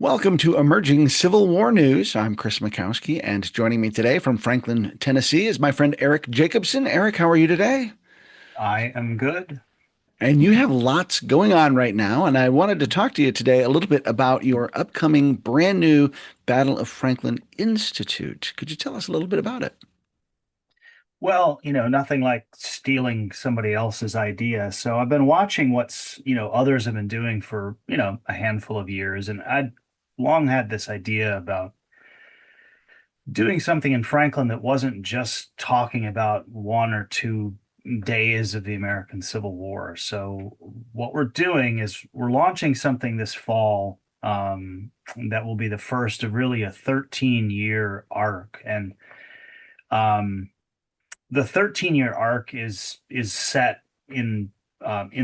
Welcome to Emerging Civil War News. I'm Chris Mackowski, and joining me today from Franklin, Tennessee is my friend Eric Jacobson. Eric, how are you today? I am good. And you have lots going on right now, and I wanted to talk to you today a little bit about your upcoming brand new Battle of Franklin Institute. Could you tell us a little bit about it? Well, nothing like stealing somebody else's idea. So I've been watching others have been doing for, a handful of years. And I'd long had this idea about doing something in Franklin that wasn't just talking about 1 or 2 days of the American Civil War. So what we're doing is we're launching something this fall, that will be the first of really a 13-year arc. And um, the 13-year arc is set in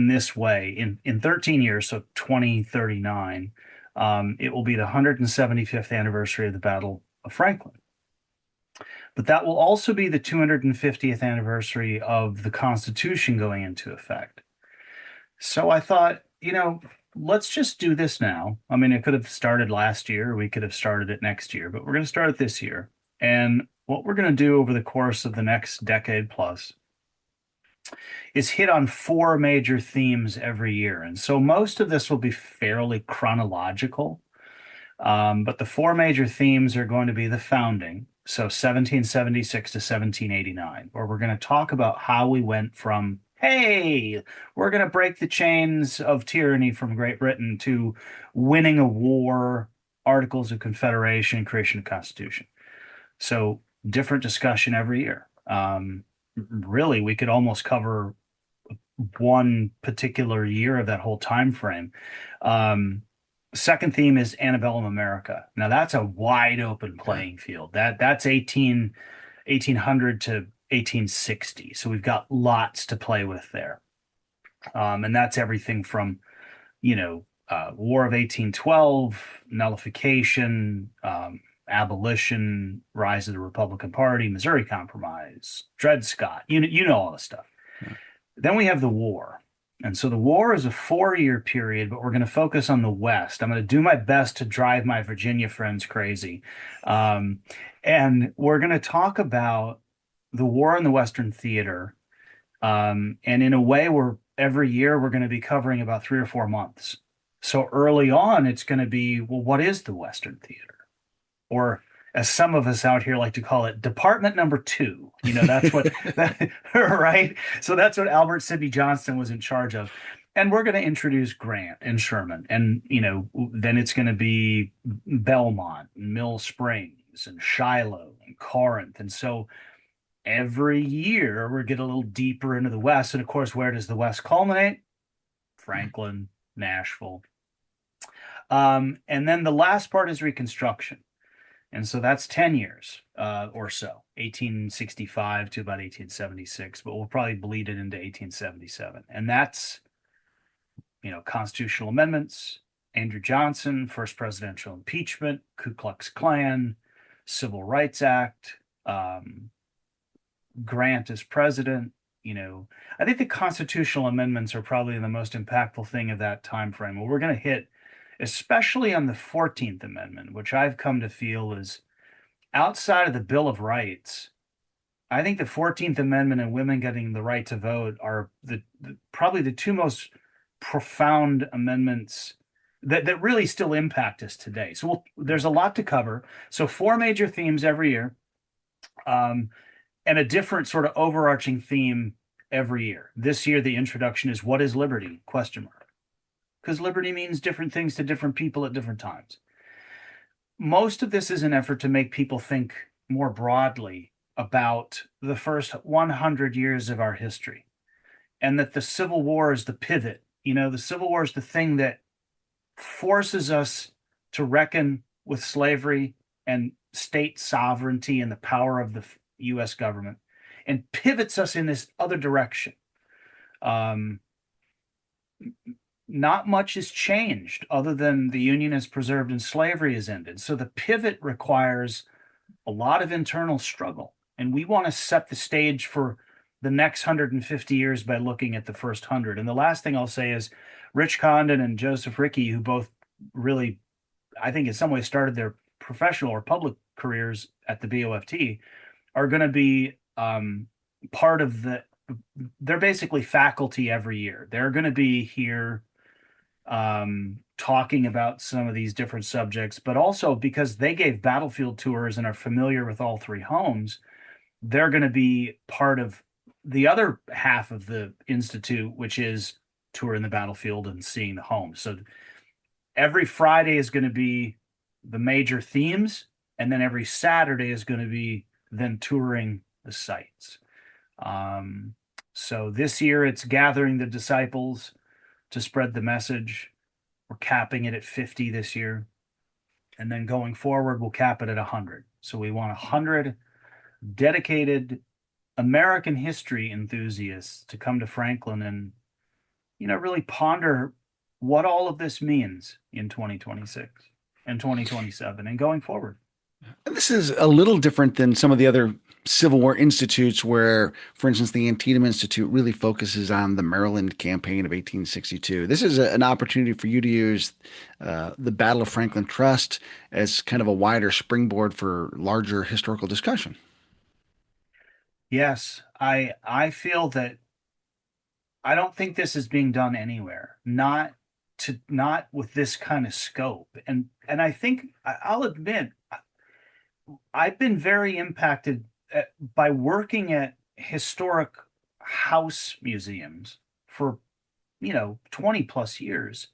this way. In 13 years, so 2039, it will be the 175th anniversary of the Battle of Franklin. But that will also be the 250th anniversary of the Constitution going into effect. So I thought, let's just do this now. I mean, it could have started last year, we could have started it next year, but we're going to start it this year. And what we're going to do over the course of the next decade plus is hit on four major themes every year. And so most of this will be fairly chronological. But the four major themes are going to be the founding, so 1776 to 1789, where we're going to talk about how we went from, hey, we're going to break the chains of tyranny from Great Britain to winning a war, Articles of Confederation, creation of Constitution. So different discussion every year. Really, we could almost cover one particular year of that whole time frame. Um, Second theme is Antebellum America. Now that's a wide open Yeah. playing field. That's 1800 to 1860. So we've got lots to play with there. And that's everything from, War of 1812, nullification, abolition, rise of the Republican Party, Missouri Compromise, Dred Scott. You know all this stuff. Yeah. Then we have the war. And so the war is a 4 year period, but we're going to focus on the West. I'm going to do my best to drive my Virginia friends crazy. Um, and we're going to talk about the war in the Western theater. And in a way, where every year we're going to be covering about 3 or 4 months. So early on, it's going to be, well, what is the Western theater? Or as some of us out here like to call it, Department Number Two. That's what that right. So that's what Albert Sidney Johnston was in charge of. And we're going to introduce Grant and Sherman, and then it's going to be Belmont and Mill Springs and Shiloh and Corinth. And so every year we get a little deeper into the West. And of course, where does the West culminate? Franklin, Nashville. And then the last part is Reconstruction. And so that's 10 years or so, 1865 to about 1876, but we'll probably bleed it into 1877. And that's, constitutional amendments, Andrew Johnson, first presidential impeachment, Ku Klux Klan, Civil Rights Act, Grant as president. I think the constitutional amendments are probably the most impactful thing of that time frame. Well, we're going to hit, especially on the 14th Amendment, which I've come to feel is outside of the Bill of Rights. I think the 14th Amendment and women getting the right to vote are probably the two most profound amendments that really still impact us today. So there's a lot to cover. So four major themes every year, um, and a different sort of overarching theme every year. This year, the introduction is what is liberty? Question mark. Because liberty means different things to different people at different times. Most of this is an effort to make people think more broadly about the first 100 years of our history, and that the Civil War is the pivot. The Civil War is the thing that forces us to reckon with slavery and state sovereignty and the power of the U.S. government, and pivots us in this other direction. Um, Not much has changed other than the Union is preserved and slavery has ended. So the pivot requires a lot of internal struggle. And we want to set the stage for the next 150 years by looking at the first 100. And the last thing I'll say is Rich Condon and Joseph Rickey, who both really I think in some ways started their professional or public careers at the BOFT, are going to be part of they're basically faculty every year. They're going to be here talking about some of these different subjects, but also because they gave battlefield tours and are familiar with all three homes, they're going to be part of the other half of the institute, which is touring the battlefield and seeing the homes. So every Friday is going to be the major themes, and then every Saturday is going to be then touring the sites. Um, so this year it's gathering the disciples to spread the message. We're capping it at 50 this year. And then going forward, we'll cap it at 100. So we want 100 dedicated American history enthusiasts to come to Franklin and, really ponder what all of this means in 2026 and 2027 and going forward. And this is a little different than some of the other Civil War institutes where, for instance, the Antietam Institute really focuses on the Maryland campaign of 1862. This is an opportunity for you to use the Battle of Franklin Trust as kind of a wider springboard for larger historical discussion. Yes, I feel that I don't think this is being done anywhere. Not with this kind of scope. And I think I'll admit I've been very impacted by working at historic house museums for 20 plus years.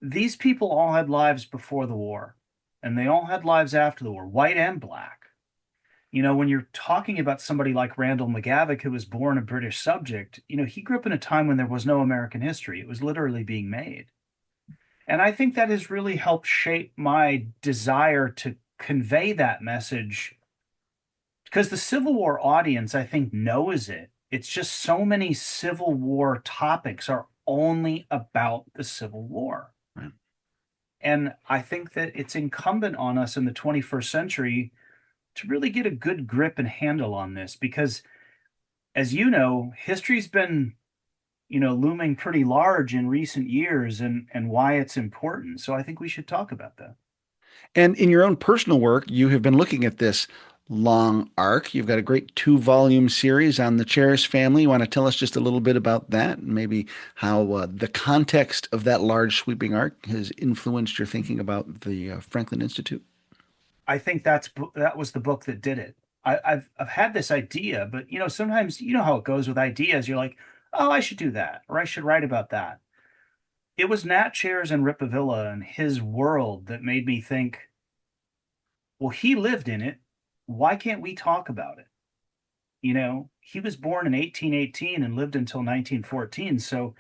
These people all had lives before the war, and they all had lives after the war, white and black. When you're talking about somebody like Randall McGavick, who was born a British subject, he grew up in a time when there was no American history. It was literally being made. And I think that has really helped shape my desire to convey that message because the Civil War audience, I think, knows it. It's just so many Civil War topics are only about the Civil War. Right. And I think that it's incumbent on us in the 21st century to really get a good grip and handle on this because, as you know, history's been, looming pretty large in recent years and why it's important. So I think we should talk about that. And in your own personal work, you have been looking at this long arc. You've got a great two-volume series on the Cheris family. You want to tell us just a little bit about that and maybe how the context of that large sweeping arc has influenced your thinking about the Franklin Institute? I think that was the book that did it. I've had this idea, but sometimes you know how it goes with ideas. You're like, oh, I should do that, or I should write about that. It was Nat Chairs and Ripavilla and his world that made me think, well, he lived in it. Why can't we talk about it? He was born in 1818 and lived until 1914. So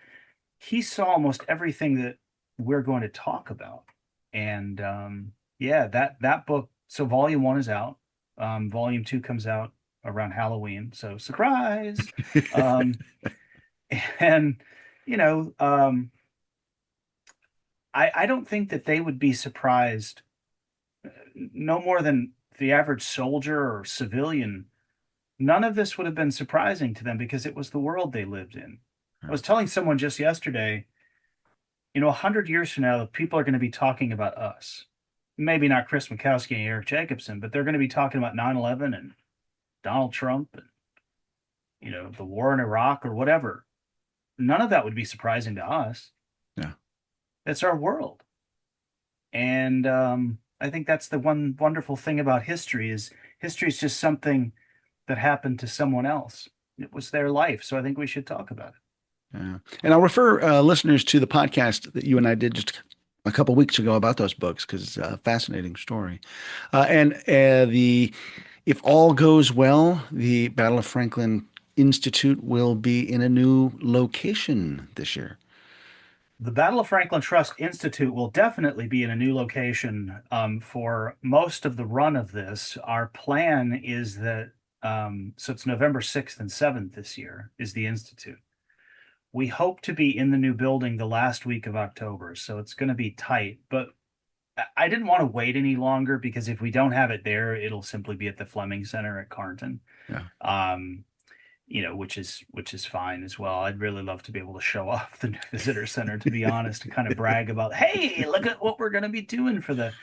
he saw almost everything that we're going to talk about. And yeah, that book. So volume one is out. Volume two comes out around Halloween. So surprise. Um, and you know, I don't think that they would be surprised no more than the average soldier or civilian. None of this would have been surprising to them because it was the world they lived in. I was telling someone just yesterday, 100 years from now, people are going to be talking about us. Maybe not Chris Mackowski and Eric Jacobson, but they're going to be talking about 9/11 and Donald Trump and, the war in Iraq or whatever. None of that would be surprising to us. Yeah. It's our world. And I think that's the one wonderful thing about history is just something that happened to someone else. It was their life. So I think we should talk about it. Yeah. And I'll refer listeners to the podcast that you and I did just a couple weeks ago about those books because it's a fascinating story. And the if all goes well, the Battle of Franklin Institute will be in a new location this year. The Battle of Franklin Trust Institute will definitely be in a new location for most of the run of this. Our plan is that, so it's November 6th and 7th this year is the Institute. We hope to be in the new building the last week of October, so it's going to be tight. But I didn't want to wait any longer because if we don't have it there, it'll simply be at the Fleming Center at Carnton. Yeah. Um, which is fine as well. I'd really love to be able to show off the new visitor center, to be honest, to kind of brag about, hey, look at what we're going to be doing for the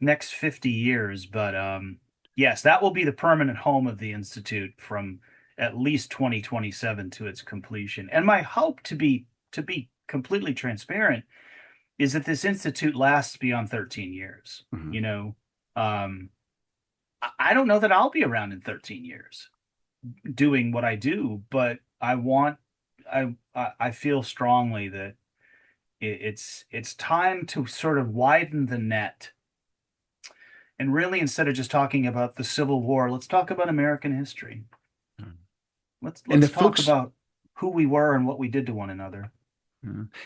next 50 years. But yes, that will be the permanent home of the Institute from at least 2027 to its completion. And my hope, to be completely transparent, is that this institute lasts beyond 13 years. Mhm. Um, I don't know that I'll be around in 13 years doing what I do, but I feel strongly that it's time to sort of widen the net. And really, instead of just talking about the Civil War, let's talk about American history. Let's And let's talk about who we were and what we did to one another.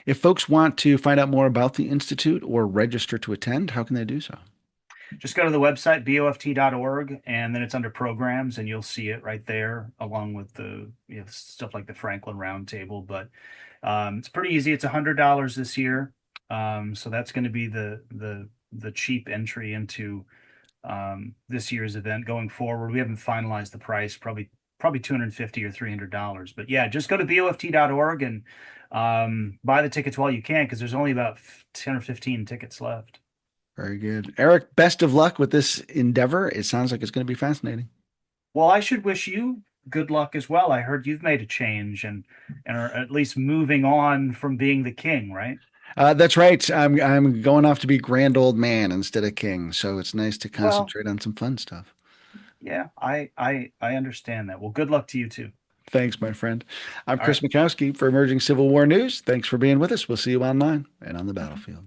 if folks want to find out more about the Institute or register to attend, how can they do so? Just go to the website, BOFT.org, and then it's under programs, and you'll see it right there, along with the stuff like the Franklin Roundtable. But it's pretty easy. It's $100 this year. So that's going to be the cheap entry into this year's event going forward. We haven't finalized the price, probably 250 or $300. But yeah, just go to BOFT.org and buy the tickets while you can, because there's only about 10 or 15 tickets left. Very good. Eric, best of luck with this endeavor. It sounds like it's going to be fascinating. Well, I should wish you good luck as well. I heard you've made a change and are at least moving on from being the king, right? That's right. I'm going off to be grand old man instead of king, so it's nice to Well, concentrate on some fun stuff. yeah, I understand that. Well, good luck to you too. Thanks, my friend. I'm All Chris right. Mackowski for Emerging Civil War News. Thanks for being with us. We'll see you online and on the battlefield.